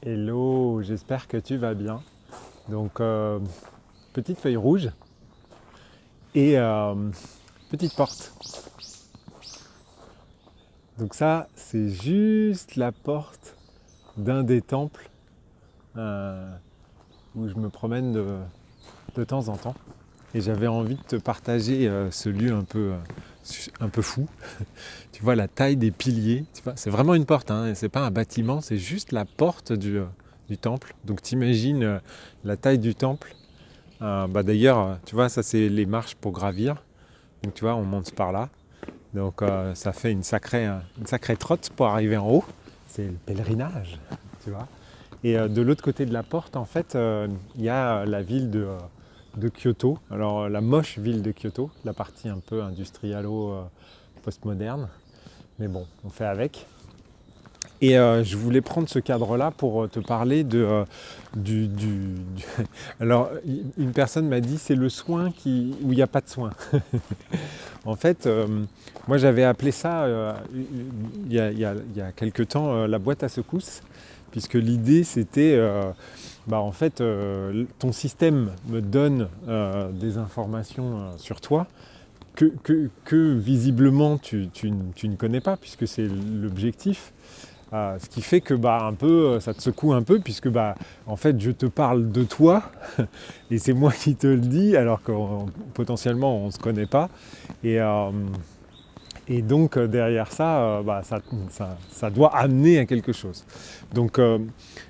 Hello, j'espère que tu vas bien. Donc, petite feuille rouge et petite porte. Donc ça, c'est juste la porte d'un des temples euh, où je me promène de temps en temps. Et j'avais envie de te partager ce lieu un peu fou. Tu vois la taille des piliers. Tu vois, c'est vraiment une porte, hein, c'est pas un bâtiment, c'est juste la porte du temple. Donc t'imagines la taille du temple. D'ailleurs, tu vois, ça c'est les marches pour gravir. Donc tu vois, on monte par là. Donc ça fait une sacrée trotte pour arriver en haut. C'est le pèlerinage, tu vois. Et de l'autre côté de la porte, en fait, il y a la ville de Kyoto. Alors la moche ville de Kyoto, la partie un peu industrialo-postmoderne. Mais bon, on fait avec. Et je voulais prendre ce cadre-là pour te parler Alors, une personne m'a dit c'est le soin où il n'y a pas de soin. En fait, moi j'avais appelé ça il y a quelques temps la boîte à secousses, puisque l'idée c'était en fait ton système me donne des informations sur toi que visiblement tu ne connais pas, puisque c'est l'objectif. Ce qui fait que un peu, ça te secoue un peu, puisque en fait je te parle de toi et c'est moi qui te le dis, alors que potentiellement on ne se connaît pas. Et, euh, et donc derrière ça, ça doit amener à quelque chose. Donc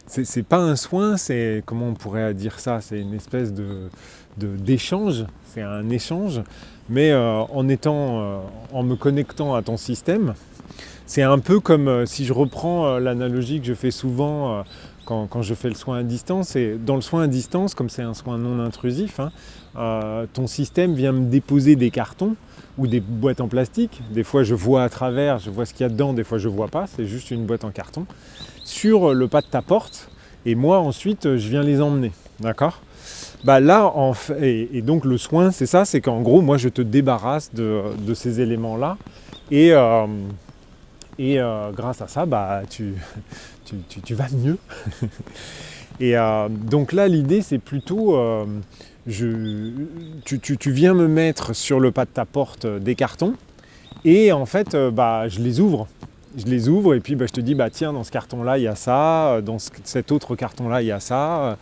c'est pas un soin, c'est, comment on pourrait dire ça, c'est une espèce d'échange, c'est un échange, mais en me connectant à ton système. C'est un peu comme si je reprends l'analogie que je fais souvent quand je fais le soin à distance. Et dans le soin à distance, comme c'est un soin non intrusif, hein, ton système vient me déposer des cartons ou des boîtes en plastique. Des fois je vois à travers, je vois ce qu'il y a dedans, des fois je ne vois pas, c'est juste une boîte en carton, sur le pas de ta porte. Et moi ensuite je viens les emmener. D'accord ? Et donc le soin, c'est ça, c'est qu'en gros moi je te débarrasse de ces éléments-là. Et, grâce à ça, tu vas mieux. Et donc là, l'idée, c'est plutôt, tu viens me mettre sur le pas de ta porte des cartons, et en fait, je les ouvre. Je les ouvre, et puis je te dis, tiens, dans ce carton-là, il y a ça, dans cet autre carton-là, il y a ça.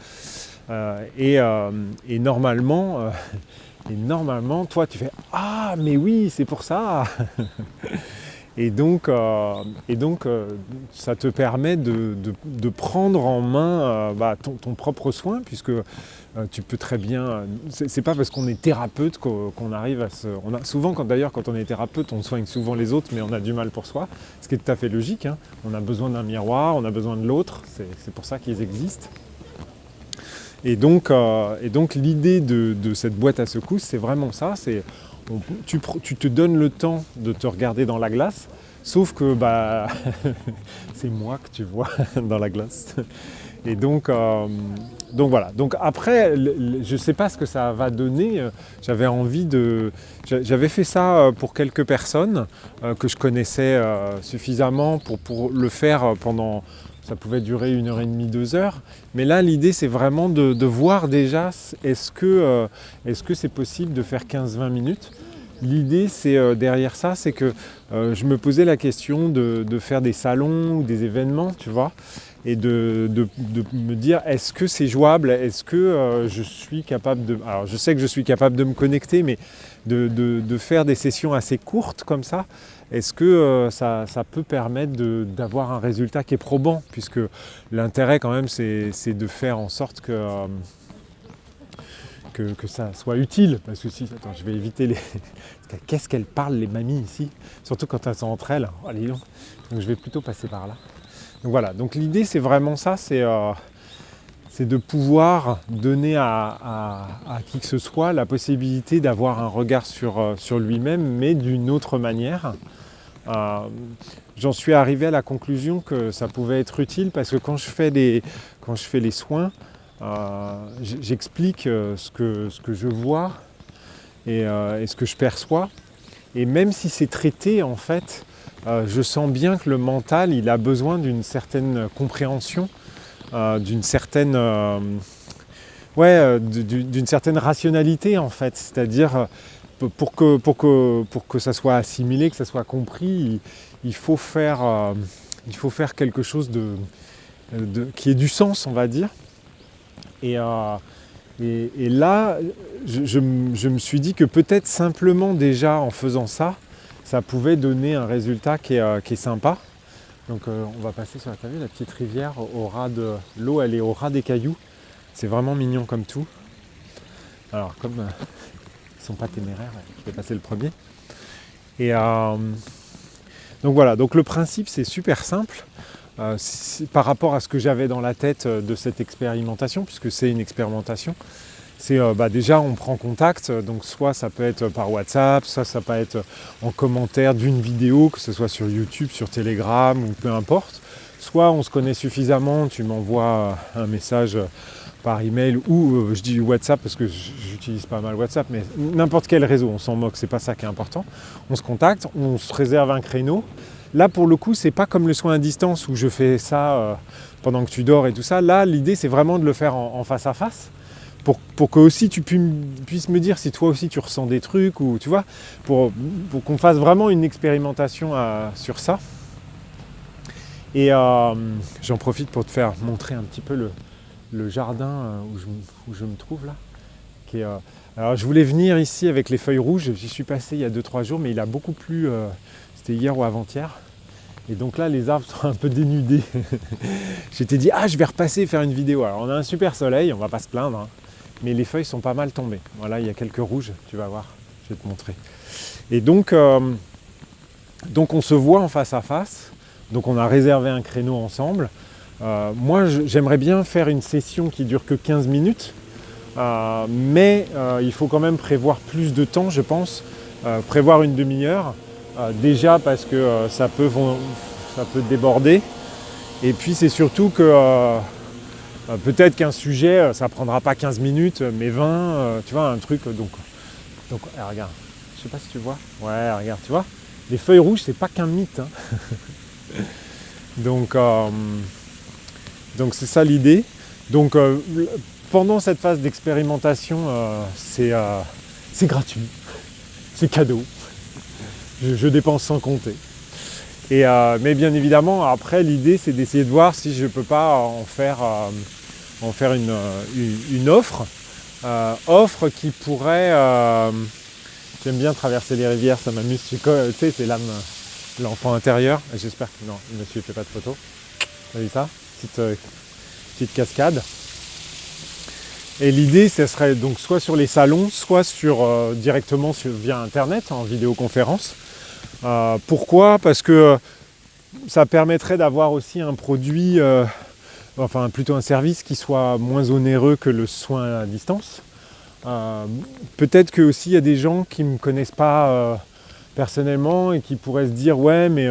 Et normalement, toi, tu fais, ah, mais oui, c'est pour ça. Et donc, ça te permet de prendre en main ton propre soin, puisque tu peux très bien. C'est pas parce qu'on est thérapeute qu'on arrive à se. Souvent, quand on est thérapeute, on soigne souvent les autres, mais on a du mal pour soi, ce qui est tout à fait logique, hein. On a besoin d'un miroir, on a besoin de l'autre, c'est pour ça qu'ils existent. Et donc l'idée de cette boîte à secousses, c'est vraiment ça. Tu te donnes le temps de te regarder dans la glace, sauf que c'est moi que tu vois dans la glace. Et donc voilà. Donc après, je ne sais pas ce que ça va donner. J'avais fait ça pour quelques personnes que je connaissais suffisamment pour le faire pendant. Ça pouvait durer 1h30, 2 heures. Mais là, l'idée, c'est vraiment de voir déjà, est-ce que c'est possible de faire 15-20 minutes. L'idée, c'est derrière ça, c'est que je me posais la question de faire des salons ou des événements, tu vois, et de me dire, est-ce que c'est jouable? Est-ce que je suis capable de... Alors, je sais que je suis capable de me connecter, mais de faire des sessions assez courtes comme ça, est-ce que ça peut permettre d'avoir un résultat qui est probant, puisque l'intérêt quand même c'est de faire en sorte que ça soit utile. Parce que si, attends, je vais éviter les... Qu'est-ce qu'elles parlent les mamies ici? Surtout quand elles sont entre elles. Oh, allez, donc je vais plutôt passer par là. Donc voilà, donc l'idée c'est vraiment ça, c'est de pouvoir donner à qui que ce soit la possibilité d'avoir un regard sur lui-même, mais d'une autre manière. J'en suis arrivé à la conclusion que ça pouvait être utile, parce que quand je fais les soins, j'explique ce que je vois et ce que je perçois. Et même si c'est traité, en fait, je sens bien que le mental, il a besoin d'une certaine compréhension d'une certaine d'une certaine rationalité en fait, c'est-à-dire pour que ça soit assimilé, que ça soit compris, il faut faire quelque chose qui ait du sens, on va dire. Et là, je me suis dit que peut-être simplement déjà en faisant ça, ça pouvait donner un résultat qui est sympa. Donc on va passer sur la petite rivière au ras de l'eau, elle est au ras des cailloux. C'est vraiment mignon comme tout. Alors comme ils ne sont pas téméraires, je vais passer le premier. Et donc voilà, donc le principe c'est super simple. Par rapport à ce que j'avais dans la tête de cette expérimentation, puisque c'est une expérimentation, c'est déjà on prend contact, donc soit ça peut être par WhatsApp, soit ça peut être en commentaire d'une vidéo, que ce soit sur YouTube, sur Telegram ou peu importe, soit on se connaît suffisamment, tu m'envoies un message par email ou je dis WhatsApp parce que j'utilise pas mal WhatsApp, mais n'importe quel réseau, on s'en moque, c'est pas ça qui est important. On se contacte, on se réserve un créneau. Là pour le coup c'est pas comme le soin à distance où je fais ça pendant que tu dors et tout ça. Là l'idée c'est vraiment de le faire en face à face pour que aussi tu puisses me dire si toi aussi tu ressens des trucs ou tu vois, pour qu'on fasse vraiment une expérimentation sur ça. Et j'en profite pour te faire montrer un petit peu le jardin où je me trouve là. Alors je voulais venir ici avec les feuilles rouges, j'y suis passé il y a 2-3 jours, mais il a beaucoup plu, c'était hier ou avant-hier. Et donc là les arbres sont un peu dénudés. J'étais dit je vais repasser faire une vidéo. Alors on a un super soleil, on va pas se plaindre, hein, mais les feuilles sont pas mal tombées. Voilà, il y a quelques rouges, tu vas voir, je vais te montrer. Et donc on se voit en face à face, donc on a réservé un créneau ensemble. Moi j'aimerais bien faire une session qui dure que 15 minutes, mais il faut quand même prévoir plus de temps je pense, prévoir une demi-heure, déjà parce que ça peut déborder, et puis c'est surtout que peut-être qu'un sujet ça prendra pas 15 minutes mais 20, tu vois, un truc, donc regarde, je sais pas si tu vois, ouais regarde, tu vois, les feuilles rouges c'est pas qu'un mythe, hein. Donc c'est ça l'idée. Donc pendant cette phase d'expérimentation, c'est gratuit, c'est cadeau. Je dépense sans compter. Mais bien évidemment, après l'idée c'est d'essayer de voir si je ne peux pas en faire une offre. Offre qui pourrait... j'aime bien traverser les rivières, ça m'amuse. Tu sais, c'est l'enfant intérieur. J'espère que non, le monsieur ne fait pas de photos. Vous avez vu ça ? Petite cascade. Et l'idée, ce serait donc soit sur les salons, soit directement via Internet, en vidéoconférence. Pourquoi ? Parce que ça permettrait d'avoir aussi un produit, enfin plutôt un service qui soit moins onéreux que le soin à distance. Peut-être que aussi il y a des gens qui ne me connaissent pas personnellement et qui pourraient se dire ouais mais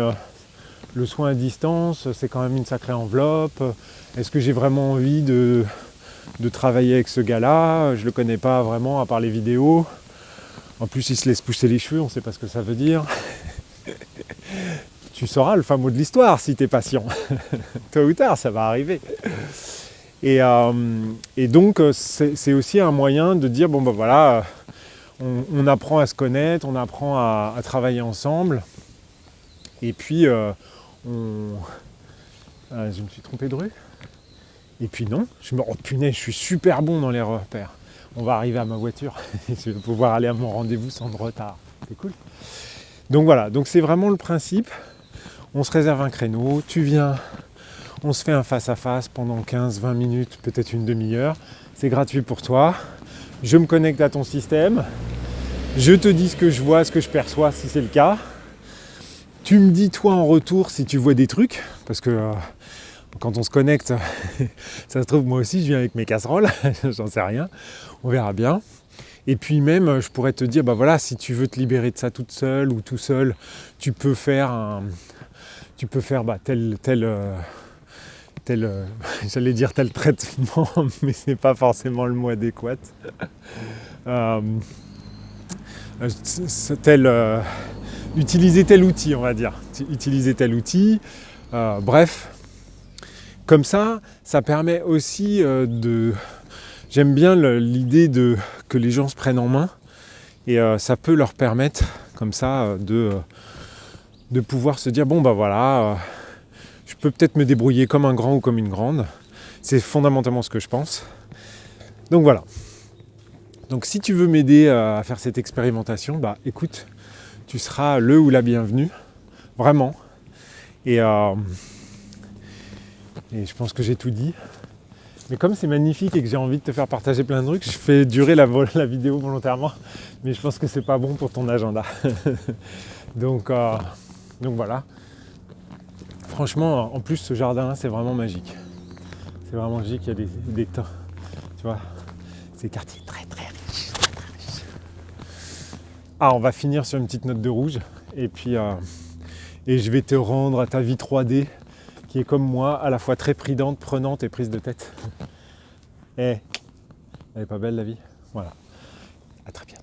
le soin à distance c'est quand même une sacrée enveloppe, est-ce que j'ai vraiment envie de travailler avec ce gars-là, je le connais pas vraiment à part les vidéos, en plus il se laisse pousser les cheveux, on ne sait pas ce que ça veut dire. Tu sauras le fin mot de l'histoire si tu es patient. Tôt ou tard ça va arriver. Et donc c'est aussi un moyen de dire bon ben voilà, on apprend à se connaître, on apprend à travailler ensemble, et puis je me suis trompé de rue, et puis non, oh punaise, je suis super bon dans les repères, on va arriver à ma voiture, je vais pouvoir aller à mon rendez-vous sans retard, c'est cool. Donc voilà, donc c'est vraiment le principe, on se réserve un créneau, tu viens, on se fait un face-à-face pendant 15-20 minutes, peut-être une demi-heure. C'est gratuit pour toi. Je me connecte à ton système. Je te dis ce que je vois, ce que je perçois, si c'est le cas. Tu me dis toi en retour si tu vois des trucs. Parce que quand on se connecte, ça se trouve moi aussi je viens avec mes casseroles. J'en sais rien. On verra bien. Et puis même, je pourrais te dire, bah voilà, si tu veux te libérer de ça toute seule ou tout seul, tu peux faire j'allais dire tel traitement, mais c'est pas forcément le mot adéquat. Utiliser tel outil, on va dire. Utiliser tel outil. Bref, Comme ça permet aussi de... J'aime bien l'idée que les gens se prennent en main et ça peut leur permettre comme ça de pouvoir se dire bon bah voilà, je peux peut-être me débrouiller comme un grand ou comme une grande. C'est fondamentalement ce que je pense. Donc voilà. Donc si tu veux m'aider à faire cette expérimentation, bah écoute, tu seras le ou la bienvenue, vraiment. Et je pense que j'ai tout dit. Mais comme c'est magnifique et que j'ai envie de te faire partager plein de trucs, je fais durer la vidéo volontairement. Mais je pense que c'est pas bon pour ton agenda. Donc voilà. Franchement, en plus, ce jardin, c'est vraiment magique. C'est vraiment magique, il y a des temps. Tu vois, c'est des quartiers très très riches. Ah, on va finir sur une petite note de rouge. Et puis, et je vais te rendre à ta vie 3D, qui est comme moi, à la fois très prenante et prise de tête. Elle est pas belle la vie? Voilà. À très bientôt.